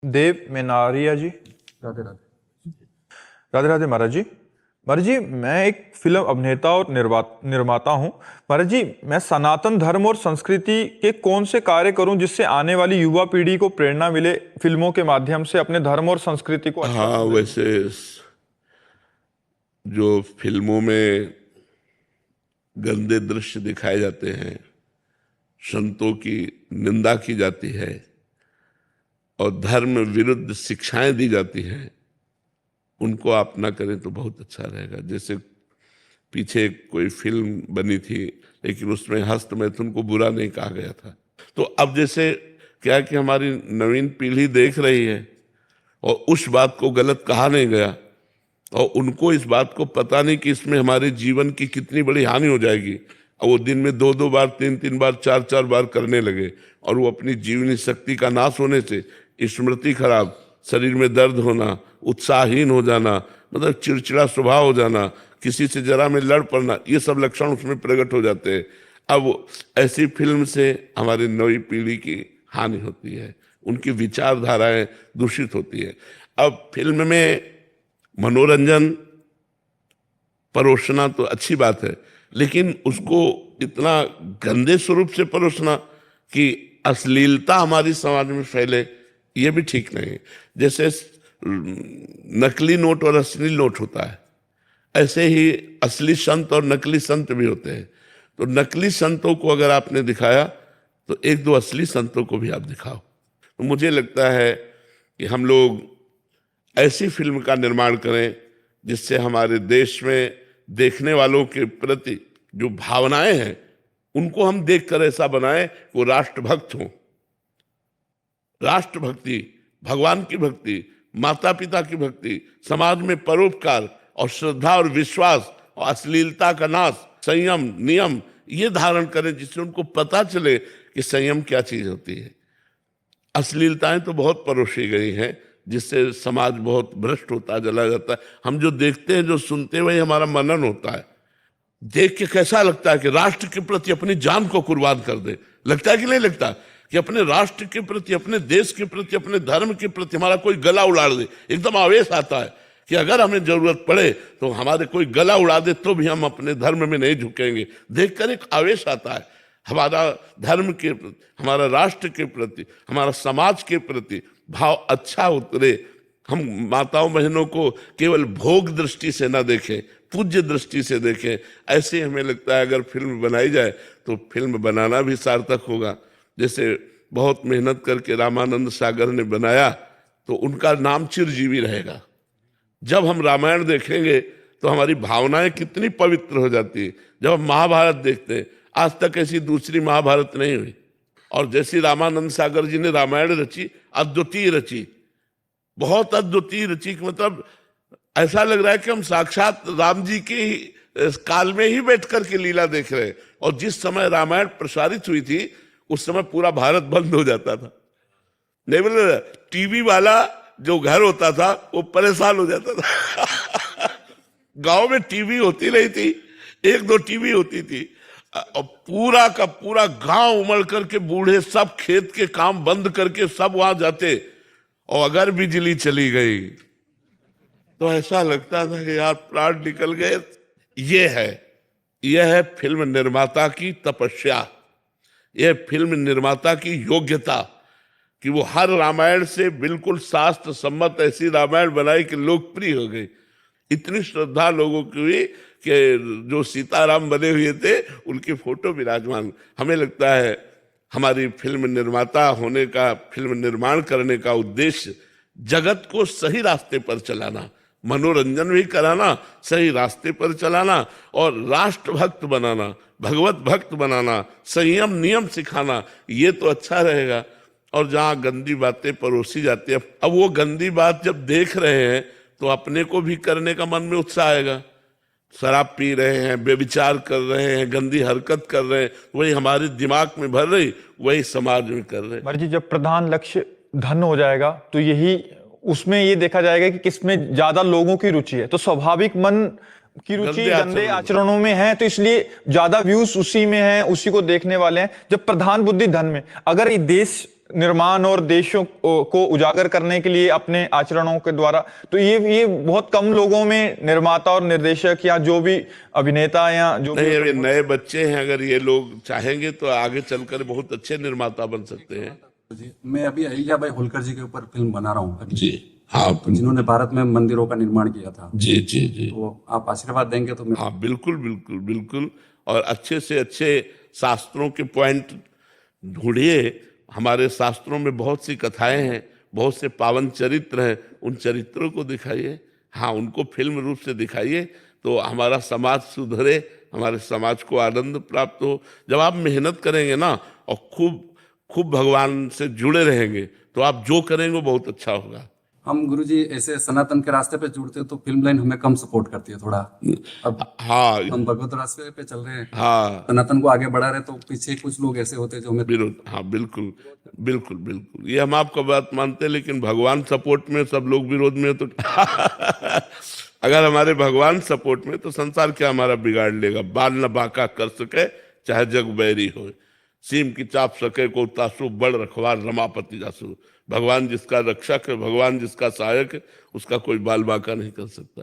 देव मेनारिया जी। राधे राधे। राधे राधे महाराज जी। महाराज जी, मैं एक फिल्म अभिनेता और निर्माता हूँ। महाराज जी, मैं सनातन धर्म और संस्कृति के कौन से कार्य करूं जिससे आने वाली युवा पीढ़ी को प्रेरणा मिले फिल्मों के माध्यम से अपने धर्म और संस्कृति को अच्छा हाँ, समझे? वैसे जो फिल्मों में गंदे दृश्य दिखाए जाते हैं, संतों की निंदा की जाती है और धर्म विरुद्ध शिक्षाएं दी जाती हैं, उनको आप ना करें तो बहुत अच्छा रहेगा। जैसे पीछे कोई फिल्म बनी थी, लेकिन उसमें हस्त मैथुन को बुरा नहीं कहा गया था। तो अब जैसे क्या कि हमारी नवीन पीढ़ी देख रही है और उस बात को गलत कहा नहीं गया, और उनको इस बात को पता नहीं कि इसमें हमारे जीवन की कितनी बड़ी हानि हो जाएगी, और वो दिन में 2-2 बार, 3-3 बार, 4-4 बार करने लगे, और वो अपनी जीवनी शक्ति का नाश होने से स्मृति खराब, शरीर में दर्द होना, उत्साहहीन हो जाना, मतलब चिड़चिड़ा स्वभाव हो जाना, किसी से जरा में लड़ पड़ना, ये सब लक्षण उसमें प्रकट हो जाते हैं। अब ऐसी फिल्म से हमारी नई पीढ़ी की हानि होती है, उनकी विचारधाराएं दूषित होती है। अब फिल्म में मनोरंजन परोसना तो अच्छी बात है, लेकिन उसको इतना गंदे स्वरूप से परोसना कि अश्लीलता हमारी समाज में फैले, ये भी ठीक नहीं है। जैसे नकली नोट और असली नोट होता है, ऐसे ही असली संत और नकली संत भी होते हैं। तो नकली संतों को अगर आपने दिखाया तो 1-2 असली संतों को भी आप दिखाओ। तो मुझे लगता है कि हम लोग ऐसी फिल्म का निर्माण करें जिससे हमारे देश में देखने वालों के प्रति जो भावनाएं हैं उनको हम देखकर ऐसा बनाएं कि वो राष्ट्रभक्त हों। राष्ट्रभक्ति, भगवान की भक्ति, माता पिता की भक्ति, समाज में परोपकार और श्रद्धा और विश्वास और अश्लीलता का नाश, संयम, नियम, ये धारण करें जिससे उनको पता चले कि संयम क्या चीज होती है। अश्लीलताएं तो बहुत परोसी गई हैं जिससे समाज बहुत भ्रष्ट होता चला जाता है। हम जो देखते हैं, जो सुनते हैं, वही हमारा मनन होता है। देख के कैसा लगता है कि राष्ट्र के प्रति अपनी जान को कुर्बान कर दे, लगता है कि नहीं लगता कि अपने राष्ट्र के प्रति, अपने देश के प्रति, अपने धर्म के प्रति हमारा कोई गला उड़ाड़ दे, एकदम आवेश आता है कि अगर हमें जरूरत पड़े तो हमारे कोई गला उड़ा दे तो भी हम अपने धर्म में नहीं झुकेंगे। देखकर एक आवेश आता है, हमारा धर्म के प्रति, हमारा राष्ट्र के प्रति, हमारा समाज के प्रति भाव अच्छा उतरे। हम माताओं बहनों को केवल भोग दृष्टि से ना देखें, पूज्य दृष्टि से देखें। ऐसे हमें लगता है अगर फिल्म बनाई जाए तो फिल्म बनाना भी सार्थक होगा। जैसे बहुत मेहनत करके रामानंद सागर ने बनाया तो उनका नाम चिरजीवी रहेगा। जब हम रामायण देखेंगे तो हमारी भावनाएं कितनी पवित्र हो जाती है। जब हम महाभारत देखते हैं, आज तक ऐसी दूसरी महाभारत नहीं हुई, और जैसी रामानंद सागर जी ने रामायण रची, अद्वितीय रची, बहुत अद्वितीय रची, मतलब ऐसा लग रहा है कि हम साक्षात राम जी के ही काल में ही बैठ करके लीला देख रहे हैं। और जिस समय रामायण प्रसारित हुई थी उस समय पूरा भारत बंद हो जाता था। नहीं बोले, टीवी वाला जो घर होता था वो परेशान हो जाता था। गांव में टीवी होती नहीं थी, 1-2 टीवी होती थी, और पूरा का पूरा गांव उमड़ करके बूढ़े सब खेत के काम बंद करके सब वहां जाते, और अगर बिजली चली गई तो ऐसा लगता था कि यार प्राण निकल गए। यह है फिल्म निर्माता की तपस्या, यह फिल्म निर्माता की योग्यता कि वो हर रामायण से बिल्कुल शास्त्र सम्मत ऐसी रामायण बनाई कि लोकप्रिय हो गई। इतनी श्रद्धा लोगों की हुई कि जो सीताराम बने हुए थे उनकी फोटो विराजमान। हमें लगता है हमारी फिल्म निर्माता होने का, फिल्म निर्माण करने का उद्देश्य जगत को सही रास्ते पर चलाना, मनोरंजन भी कराना, सही रास्ते पर चलाना, और राष्ट्रभक्त बनाना, भगवत भक्त बनाना, संयम नियम सिखाना, ये तो अच्छा रहेगा। और जहाँ गंदी बातें परोसी जाती है, अब वो गंदी बात जब देख रहे हैं तो अपने को भी करने का मन में उत्साह आएगा। शराब पी रहे हैं, व्यभिचार कर रहे हैं, गंदी हरकत कर रहे हैं, वही हमारे दिमाग में भर रही, वही समाज में कर रहे हैं। महाराज जी, जब प्रधान लक्ष्य धन हो जाएगा तो यही उसमें ये देखा जाएगा कि किसमें ज्यादा लोगों की रुचि है। तो स्वाभाविक मन की रुचि गंदे आचरणों में है, तो इसलिए ज्यादा व्यूज उसी में है, उसी को देखने वाले हैं। जब प्रधान बुद्धि धन में, अगर ये देश निर्माण और देशों को उजागर करने के लिए अपने आचरणों के द्वारा। तो ये बहुत कम लोगों में निर्माता और निर्देशक या जो भी अभिनेता या जो नहीं, भी अभी नए बच्चे हैं, अगर ये लोग चाहेंगे तो आगे चलकर बहुत अच्छे निर्माता बन सकते हैं। जी, मैं अभी अहिल्या बाई होलकर जी के ऊपर फिल्म बना रहा हूँ, जी हाँ, जिन्होंने भारत में मंदिरों का निर्माण किया था। जी जी जी, तो आप आशीर्वाद देंगे तो मैं हाँ बिल्कुल बिल्कुल बिल्कुल। और अच्छे से अच्छे शास्त्रों के पॉइंट ढूंढिए। हमारे शास्त्रों में बहुत सी कथाएं हैं, बहुत से पावन चरित्र हैं, उन चरित्रों को दिखाइए। हाँ, उनको फिल्म रूप से दिखाइए तो हमारा समाज सुधरे, हमारे समाज को आनंद प्राप्त हो। जब आप मेहनत करेंगे ना और खूब खूब भगवान से जुड़े रहेंगे तो आप जो करेंगे वो बहुत अच्छा होगा। हम गुरुजी ऐसे सनातन के रास्ते पे जुड़ते हैं तो फिल्म लाइन हमें कम सपोर्ट करती है थोड़ा। अब हाँ हम भगवत रास्ते पे चल रहे हैं, हाँ, सनातन को आगे बढ़ा रहे, तो पीछे कुछ लोग ऐसे होते हैं जो हमें विरोध, हाँ बिल्कुल बिल्कुल बिल्कुल, ये हम आपका बात मानते हैं। लेकिन भगवान सपोर्ट में, सब लोग विरोध में तो अगर हमारे भगवान सपोर्ट में तो संसार क्या हमारा बिगाड़ लेगा। बाल न बांका कर सके चाहे जग बैरी हो, सीम की चाप सके को तासु, बड़ रखवार रमापति जासु। भगवान जिसका रक्षक है, भगवान जिसका सहायक है, उसका कोई बाल बांका नहीं कर सकता।